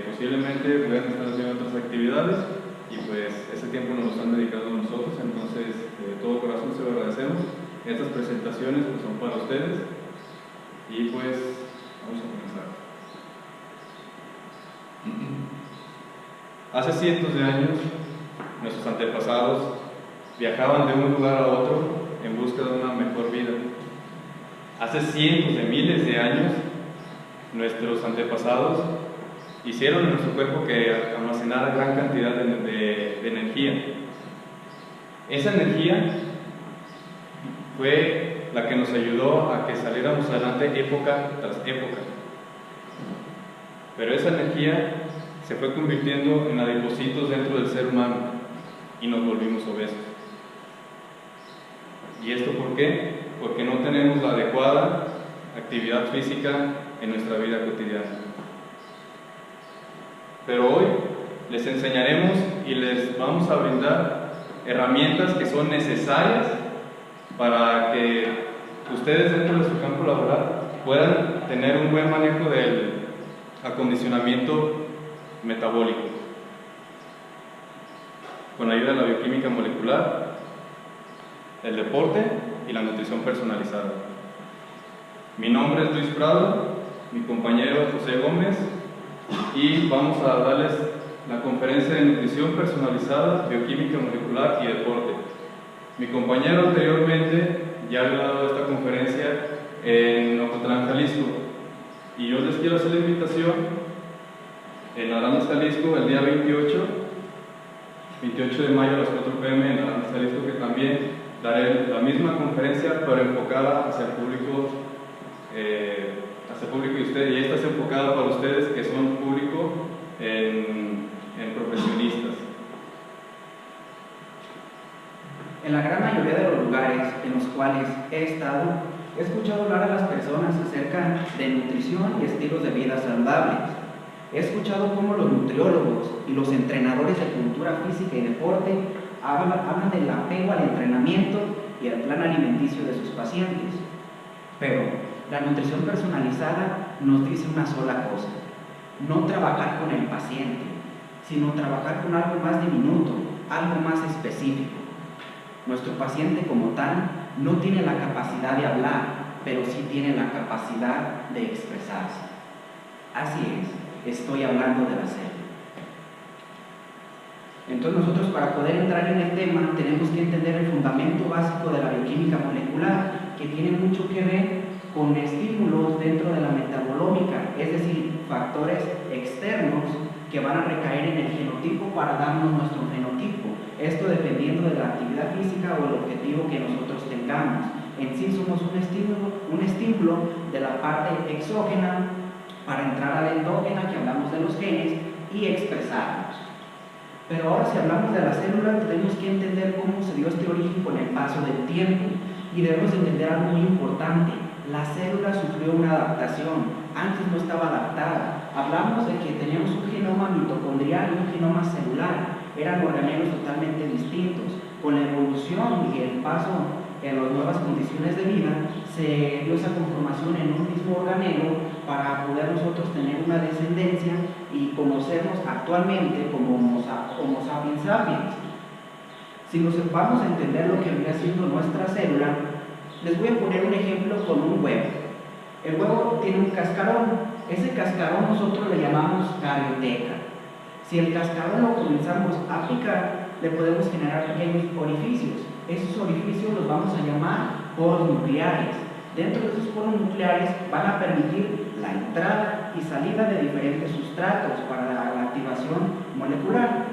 posiblemente puedan estar haciendo otras actividades y pues ese tiempo nos lo han dedicado a nosotros, entonces de todo corazón se lo agradecemos. Estas presentaciones pues son para ustedes y pues vamos a comenzar. Hace cientos de años nuestros antepasados viajaban de un lugar a otro en busca de una mejor vida. Hace cientos de miles de años nuestros antepasados hicieron en nuestro cuerpo que almacenara gran cantidad de energía. Esa energía fue la que nos ayudó a que saliéramos adelante época tras época. Pero esa energía se fue convirtiendo en adipocitos dentro del ser humano y nos volvimos obesos. ¿Y esto por qué? Porque no tenemos la adecuada actividad física en nuestra vida cotidiana. Pero hoy les enseñaremos y les vamos a brindar herramientas que son necesarias para que ustedes dentro de su campo laboral puedan tener un buen manejo del acondicionamiento metabólico con la ayuda de la bioquímica molecular, el deporte y la nutrición personalizada. Mi nombre es Luis Prado, mi compañero José Gómez, y vamos a darles la conferencia de nutrición personalizada, bioquímica molecular y deporte. Mi compañero anteriormente ya ha dado esta conferencia en Ocotlán, Jalisco, y yo les quiero hacer la invitación en Arandas, Jalisco, el día 28 de mayo a las 4 p.m. en Arandas, Jalisco, que también daré la misma conferencia, pero enfocada hacia el público y ustedes, y esta es enfocada para ustedes que son público en profesionistas. En la gran mayoría de los lugares en los cuales he estado, he escuchado hablar a las personas acerca de nutrición y estilos de vida saludables. He escuchado cómo los nutriólogos y los entrenadores de cultura física y deporte hablan del apego al entrenamiento y al plan alimenticio de sus pacientes. Pero la nutrición personalizada nos dice una sola cosa: no trabajar con el paciente, sino trabajar con algo más diminuto, algo más específico. Nuestro paciente como tal no tiene la capacidad de hablar, pero sí tiene la capacidad de expresarse. Así es, estoy hablando de la célula. Entonces nosotros, para poder entrar en el tema, tenemos que entender el fundamento básico de la bioquímica molecular, que tiene mucho que ver con estímulos dentro de la metabolómica, es decir, factores externos que van a recaer en el genotipo para darnos nuestro fenotipo. Esto dependiendo de la actividad física o el objetivo que nosotros tengamos. En sí somos un estímulo de la parte exógena para entrar a la endógena, que hablamos de los genes, y expresarnos. Pero ahora, si hablamos de la célula, tenemos que entender cómo se dio este origen con el paso del tiempo, y debemos entender algo muy importante: la célula sufrió una adaptación, antes no estaba adaptada. Hablamos de que teníamos un genoma mitocondrial y un genoma celular, eran organelos totalmente distintos. Con la evolución y el paso en las nuevas condiciones de vida, se dio esa conformación en un mismo organelo para poder nosotros tener una descendencia y conocernos actualmente como Homo sapiens sapiens. Si nos vamos a entender lo que viene siendo nuestra célula, les voy a poner un ejemplo con un huevo. El huevo tiene un cascarón. Ese cascarón nosotros le llamamos carioteca. Si el cascarón lo comenzamos a picar, le podemos generar pequeños orificios. Esos orificios los vamos a llamar poros nucleares. Dentro de esos poros nucleares van a permitir la entrada y salida de diferentes sustratos para la activación molecular.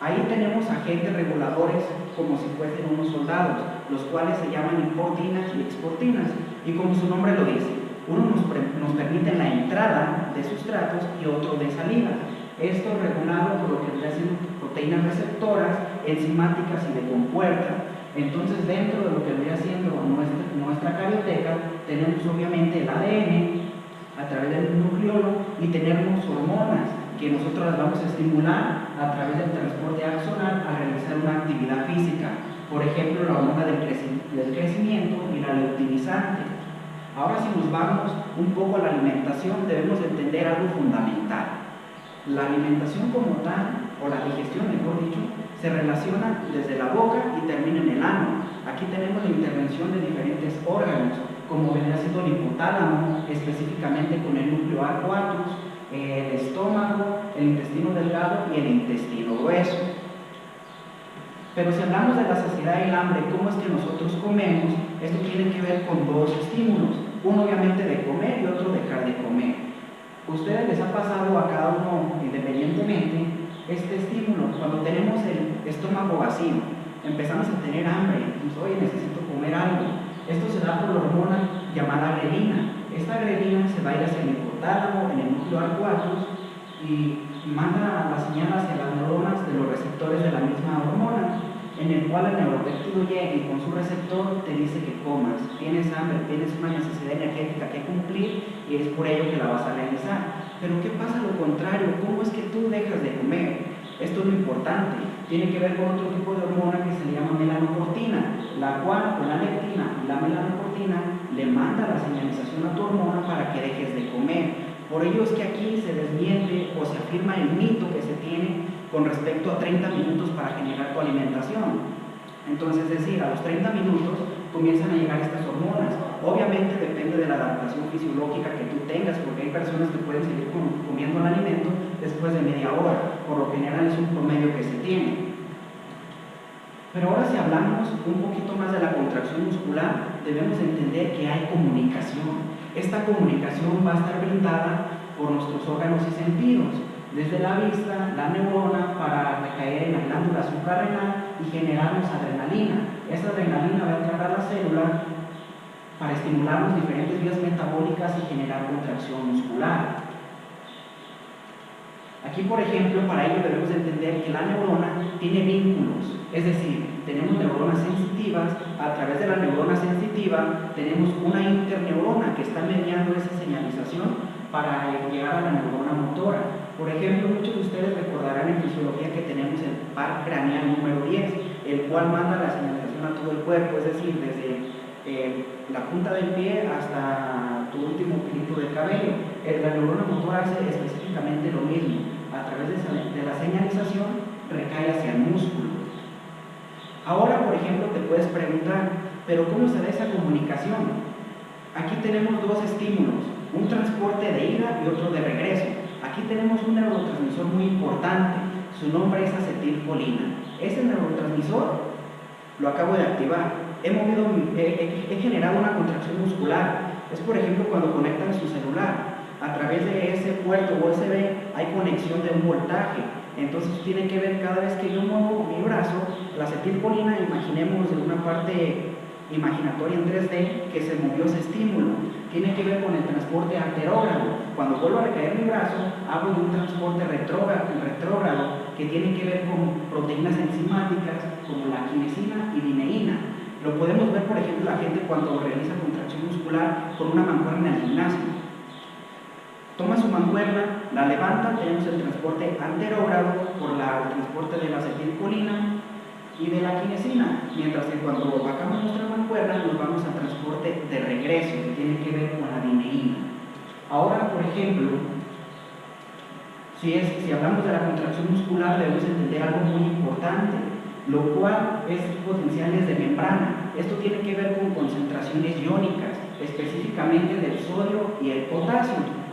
Ahí tenemos agentes reguladores como si fuesen unos soldados, los cuales se llaman importinas y exportinas, y como su nombre lo dice, uno nos permite la entrada de sustratos y otro de salida. Esto es regulado por lo que hacen proteínas receptoras, enzimáticas y de compuerta. Entonces, dentro de lo que vendría siendo nuestra carioteca, tenemos obviamente el ADN a través del nucleolo, y tenemos hormonas que nosotros las vamos a estimular a través del transporte axonal al realizar una actividad física. Por ejemplo, la hormona del crecimiento y la leutinizante. Ahora, si nos vamos un poco a la alimentación, debemos entender algo fundamental. La alimentación como tal, o la digestión mejor dicho, se relaciona desde la boca y termina en el ano. Aquí tenemos la intervención de diferentes órganos, como vendría siendo el hipotálamo, específicamente con el núcleo arcuatus, el estómago, el intestino delgado y el intestino grueso. Pero si hablamos de la saciedad y el hambre, ¿cómo es que nosotros comemos? Esto tiene que ver con dos estímulos, uno obviamente de comer y otro dejar de comer. Ustedes les ha pasado a cada uno independientemente este estímulo. Cuando tenemos el estómago vacío, empezamos a tener hambre, pues, oye, necesito comer algo. Esto se da por la hormona llamada grelina. Esta grelina se va a ir hacia el hipotálamo, en el núcleo arcuatus, y manda la señal hacia las neuronas de los receptores de la misma hormona, en el cual el neuropéptido llega y con su receptor te dice que comas, tienes hambre, tienes una necesidad energética que cumplir y es por ello que la vas a realizar. Pero ¿qué pasa lo contrario? ¿Cómo es que tú dejas de comer? Esto es lo importante, tiene que ver con otro tipo de hormona que se llama melanocortina, la cual con la leptina y la melanocortina le manda la señalización a tu hormona para que dejes de comer. Por ello es que aquí se desmiente o se afirma el mito que se tiene con respecto a 30 minutos para generar tu alimentación. Entonces, es decir, a los 30 minutos comienzan a llegar estas hormonas. Obviamente depende de la adaptación fisiológica que tú tengas, porque hay personas que pueden seguir comiendo el alimento después de media hora, por lo general es un promedio que se tiene. Pero ahora si hablamos un poquito más de la contracción muscular, debemos entender que hay comunicación. Esta comunicación va a estar brindada por nuestros órganos y sentidos, desde la vista, la neurona, para recaer en la glándula suprarrenal y generarnos adrenalina. Esta adrenalina va a entrar a la célula para estimularnos diferentes vías metabólicas y generar contracción muscular. Aquí, por ejemplo, para ello debemos entender que la neurona tiene vínculos, es decir, tenemos neuronas sensitivas. A través de la neurona sensitiva tenemos una interneurona que está mediando esa señalización para llegar a la neurona motora. Por ejemplo, muchos de ustedes recordarán en fisiología que tenemos el par craneal número 10, el cual manda la señalización a todo el cuerpo, es decir, desde la punta del pie hasta tu último pelito del cabello. La neurona motora hace específicamente lo mismo. A través de la señalización recae hacia el músculo. Ahora, por ejemplo, te puedes preguntar, ¿pero cómo se da esa comunicación? Aquí tenemos dos estímulos, un transporte de ida y otro de regreso. Aquí tenemos un neurotransmisor muy importante, su nombre es acetilcolina. Ese neurotransmisor lo acabo de activar. He generado una contracción muscular. Es, por ejemplo, cuando conectan su celular. A través de ese puerto USB hay conexión de un voltaje. Entonces tiene que ver cada vez que yo muevo mi brazo, la acetilcolina, imaginemos en una parte imaginatoria en 3D que se movió ese estímulo. Tiene que ver con el transporte anterógrado. Cuando vuelvo a recaer mi brazo, hablo de un transporte retrógrado que tiene que ver con proteínas enzimáticas como la quinesina y lineína. Lo podemos ver, por ejemplo, la gente cuando realiza contracción muscular con una mancuerna en el gimnasio. Toma su mancuerna, la levanta, tenemos el transporte anterógrado por el transporte de la acetilcolina y de la quinesina, mientras que cuando bajamos nuestra mancuerna nos vamos al transporte de regreso, que tiene que ver con la lineína. Ahora, por ejemplo, si hablamos de la contracción muscular, debemos entender algo muy importante, lo cual es potenciales de membrana. Esto tiene que ver con concentraciones iónicas, específicamente del sodio y el potasio.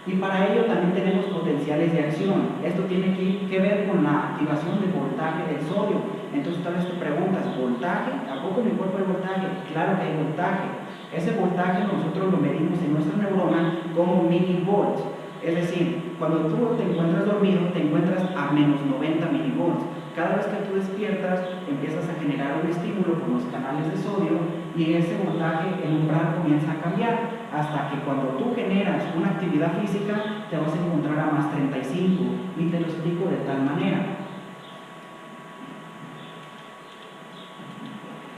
Y para ello también tenemos potenciales de acción. Esto tiene que ver con la activación del voltaje del sodio. Entonces tal vez te preguntas, ¿voltaje? ¿A poco me cuerpo el voltaje? Claro que hay voltaje. Ese voltaje nosotros lo medimos en nuestra neurona como milivolts. Es decir, cuando tú te encuentras dormido, te encuentras a menos 90 milivolts. Cada vez que tú despiertas, empiezas a generar un estímulo con los canales de sodio y ese voltaje, el umbral comienza a cambiar hasta que cuando tú generas una actividad física te vas a encontrar a más 35 y te lo explico de tal manera.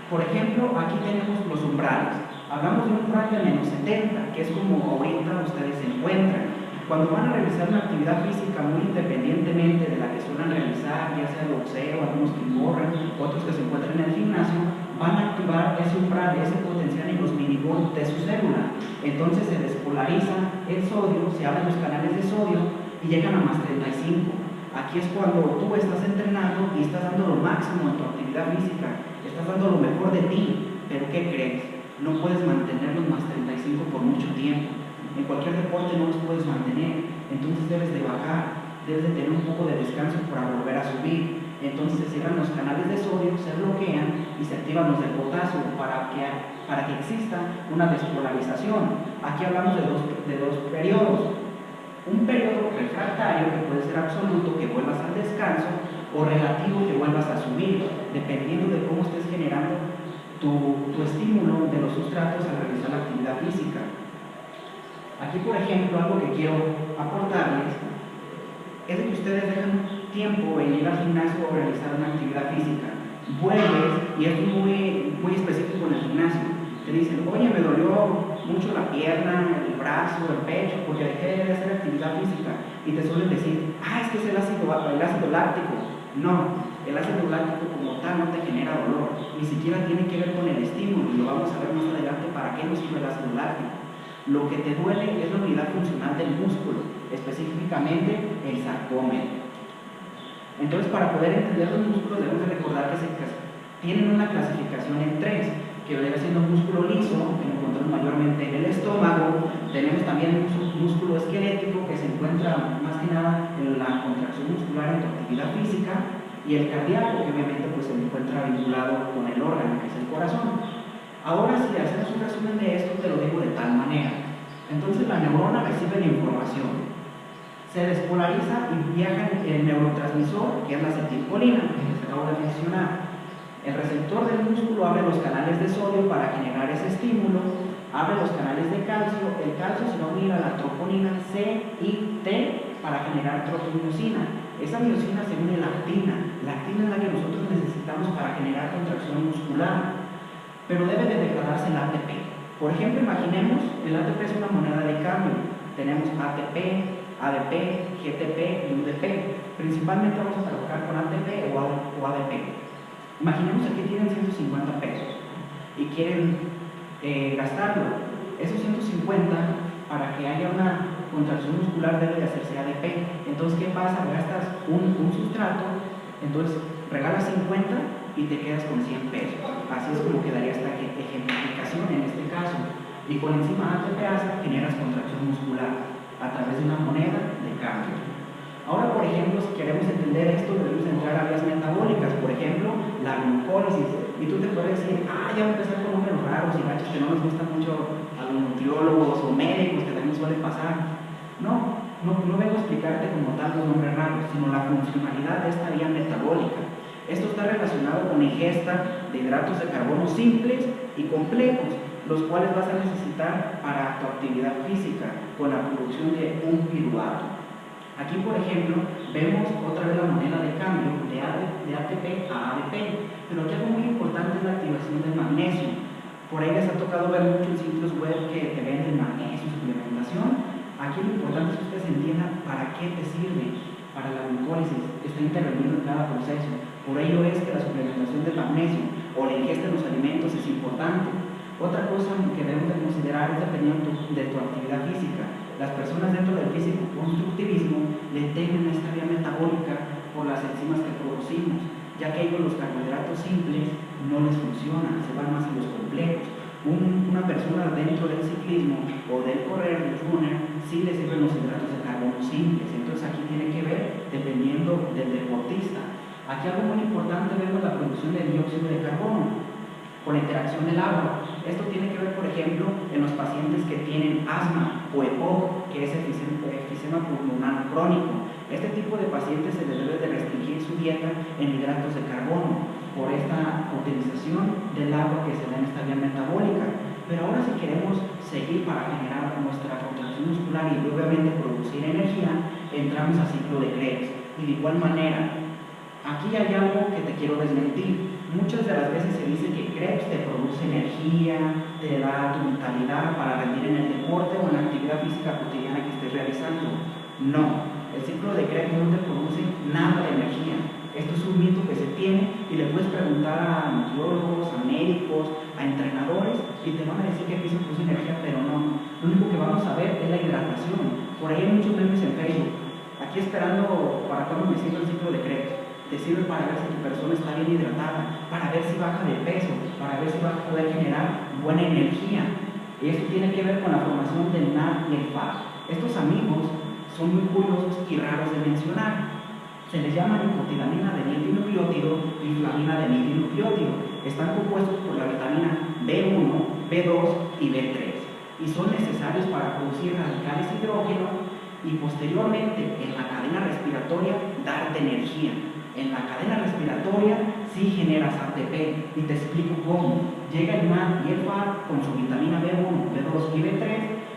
Por ejemplo, aquí tenemos los umbrales. Hablamos de un umbral de menos 70, que es como ahorita ustedes se encuentran. Cuando van a realizar una actividad física muy independientemente de la que suelen realizar, ya sea boxeo, algunos que corren, otros que se encuentran en el gimnasio, van a activar ese umbral, ese potencial en los milivolts de su célula. Entonces se despolariza el sodio, se abren los canales de sodio y llegan a más 35. Aquí es cuando tú estás entrenando y estás dando lo máximo en tu actividad física, estás dando lo mejor de ti, pero ¿qué crees? No puedes mantener los más 35 por mucho tiempo. En cualquier deporte no los puedes mantener, entonces debes de bajar, debes de tener un poco de descanso para volver a subir. Entonces se cierran los canales de sodio, se bloquean y se activan los de potasio para que exista una despolarización. Aquí hablamos de dos periodos. Un periodo refractario, que puede ser absoluto, que vuelvas al descanso, o relativo, que vuelvas a subir, dependiendo de cómo estés generando tu estímulo de los sustratos al realizar la actividad física. Aquí, por ejemplo, algo que quiero aportarles es de que ustedes dejan tiempo en ir al gimnasio o realizar una actividad física. Vuelves, y esto es muy específico en el gimnasio, te dicen, oye, me dolió mucho la pierna, el brazo, el pecho, porque dejé de hacer actividad física. Y te suelen decir, es que es el ácido láctico. No, el ácido láctico como tal no te genera dolor, ni siquiera tiene que ver con el estímulo, y lo vamos a ver más adelante para qué nos sirve el ácido láctico. Lo que te duele es la unidad funcional del músculo, específicamente el sarcómero. Entonces, para poder entender los músculos debemos de recordar que tienen una clasificación en 3, que vendría siendo un músculo liso, que lo encontramos mayormente en el estómago. Tenemos también un músculo esquelético, que se encuentra más que nada en la contracción muscular en tu actividad física, y el cardíaco, que obviamente pues, se encuentra vinculado con el órgano, que es el corazón. Ahora, si hacemos un resumen de esto, te lo digo de tal manera. Entonces, la neurona recibe la información, se despolariza y viaja el neurotransmisor, que es la acetilcolina, que les acabo de mencionar. El receptor del músculo abre los canales de sodio para generar ese estímulo, abre los canales de calcio, el calcio se va a unir a la troponina C y T para generar tropomiosina. Esa miosina se une a la actina es la que nosotros necesitamos para generar contracción muscular, pero debe de degradarse el ATP. Por ejemplo, imaginemos, el ATP es una moneda de cambio, tenemos ATP, ADP, GTP y UDP. Principalmente vamos a trabajar con ATP o ADP. Imaginemos que tienen 150 pesos y quieren gastarlo. Esos 150, para que haya una contracción muscular, debe de hacerse ADP. Entonces, ¿qué pasa? Gastas un sustrato, entonces regalas 50 y te quedas con 100 pesos. Así es como quedaría esta ejemplificación en este caso. Y por encima ATP generas contracción muscular a través de una moneda de cambio. Ahora, por ejemplo, si queremos entender esto, debemos entrar a vías metabólicas, por ejemplo, la glucólisis. Y tú te puedes decir, ya voy a empezar con números raros y gachos que no nos gustan mucho a los nutriólogos o médicos, que también suelen pasar. No vengo a explicarte como tal los nombres raros, sino la funcionalidad de esta vía metabólica. Esto está relacionado con la ingesta de hidratos de carbono simples y complejos, los cuales vas a necesitar para tu actividad física, con la producción de un piruvato. Aquí, por ejemplo, vemos otra vez la moneda de cambio de ATP a ADP, pero aquí algo muy importante es la activación del magnesio. Por ahí les ha tocado ver muchos sitios web que te venden magnesio, suplementación. Aquí lo importante es que ustedes entiendan para qué te sirve, para la glucólisis, está interveniendo en cada proceso. Por ello es que la suplementación de magnesio o la ingesta de los alimentos es importante. Otra cosa que debemos de considerar es dependiendo de tu actividad física. Las personas dentro del físico-constructivismo le temen a esta vía metabólica por las enzimas que producimos, ya que ellos los carbohidratos simples no les funcionan, se van más a los complejos. Una persona dentro del ciclismo o del correr, del runner, sí le sirven los hidratos de carbono simples. Entonces aquí tiene que ver dependiendo del deportista. Aquí algo muy importante, vemos la producción de dióxido de carbono con la interacción del agua. Esto tiene que ver, por ejemplo, en los pacientes que tienen asma o EPOC, que es efisema pulmonar crónico. Este tipo de pacientes se les debe de restringir su dieta en hidratos de carbono por esta utilización del agua que se da en esta vía metabólica. Pero ahora, si queremos seguir para generar nuestra contracción muscular y obviamente producir energía, entramos a ciclo de Krebs. Y de igual manera, aquí hay algo que te quiero desmentir. Muchas de las veces se dice que Krebs te produce energía, te da tu vitalidad para rendir en el deporte o en la actividad física cotidiana que estés realizando. No, el ciclo de Krebs no te produce nada de energía. Esto es un mito que se tiene y le puedes preguntar a nutriólogos, a médicos, a entrenadores y te van a decir que aquí se produce energía, pero no. Lo único que vamos a ver es la hidratación. Por ahí hay muchos memes en Facebook. aquí esperando para cuando me sirve el ciclo de Krebs. Te sirve para ver si tu persona está bien hidratada, para ver si baja de peso, para ver si va a poder generar buena energía. Y esto tiene que ver con la formación del NAD y el FAD. Estos amigos son muy curiosos y raros de mencionar. Se les llama nicotinamina de nitronucleótido y flavina de nitronucleótido. Están compuestos por la vitamina B1, B2 y B3 y son necesarios para producir radicales hidrógeno y posteriormente en la cadena respiratoria darte energía. En la cadena respiratoria sí generas ATP y te explico cómo. Llega el NAD y el FAD con su vitamina B1, B2 y B3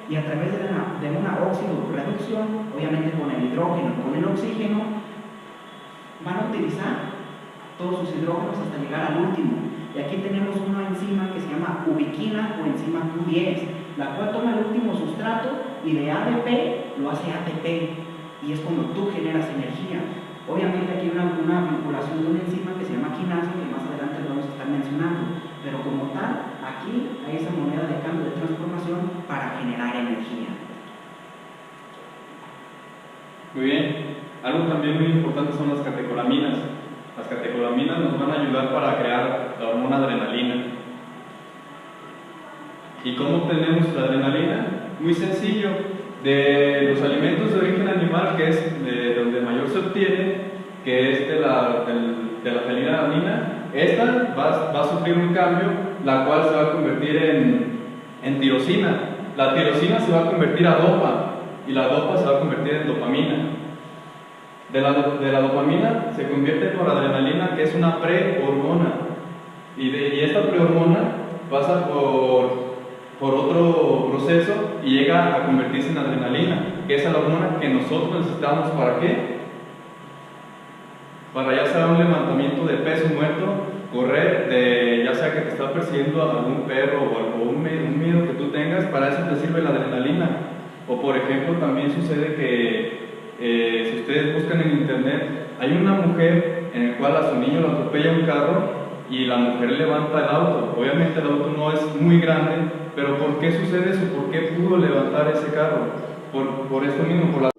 y a través de una óxido reducción, obviamente con el hidrógeno, con el oxígeno, van a utilizar todos sus hidrógenos hasta llegar al último. Y aquí tenemos una enzima que se llama ubiquina o enzima Q10, la cual toma el último sustrato y de ADP lo hace ATP y es cuando tú generas energía. Obviamente aquí hay una vinculación de una enzima que se llama quinasa, que más adelante lo vamos a estar mencionando, pero como tal, aquí hay esa moneda de cambio de transformación para generar energía. Muy bien. Algo también muy importante son las catecolaminas. Las catecolaminas nos van a ayudar para crear la hormona adrenalina. ¿Y cómo obtenemos la adrenalina? Muy sencillo. De los alimentos de origen animal, que es de donde mayor se obtiene, que es de la fenilalanina, esta va a sufrir un cambio, la cual se va a convertir en tirosina. La tirosina se va a convertir a dopa y la dopa se va a convertir en dopamina. De la dopamina se convierte por adrenalina, que es una prehormona, y esta prehormona pasa por otro proceso y llega a convertirse en adrenalina, que es la hormona que nosotros necesitamos. ¿Para qué? Para ya sea un levantamiento de peso muerto, correr, ya sea que te está persiguiendo algún perro o un miedo que tú tengas, para eso te sirve la adrenalina. O por ejemplo, también sucede que si ustedes buscan en internet, hay una mujer en la cual a su niño lo atropella un carro y la mujer levanta el auto. Obviamente el auto no es muy grande, pero ¿por qué sucede eso? ¿Por qué pudo levantar ese carro? Por esto mismo, por la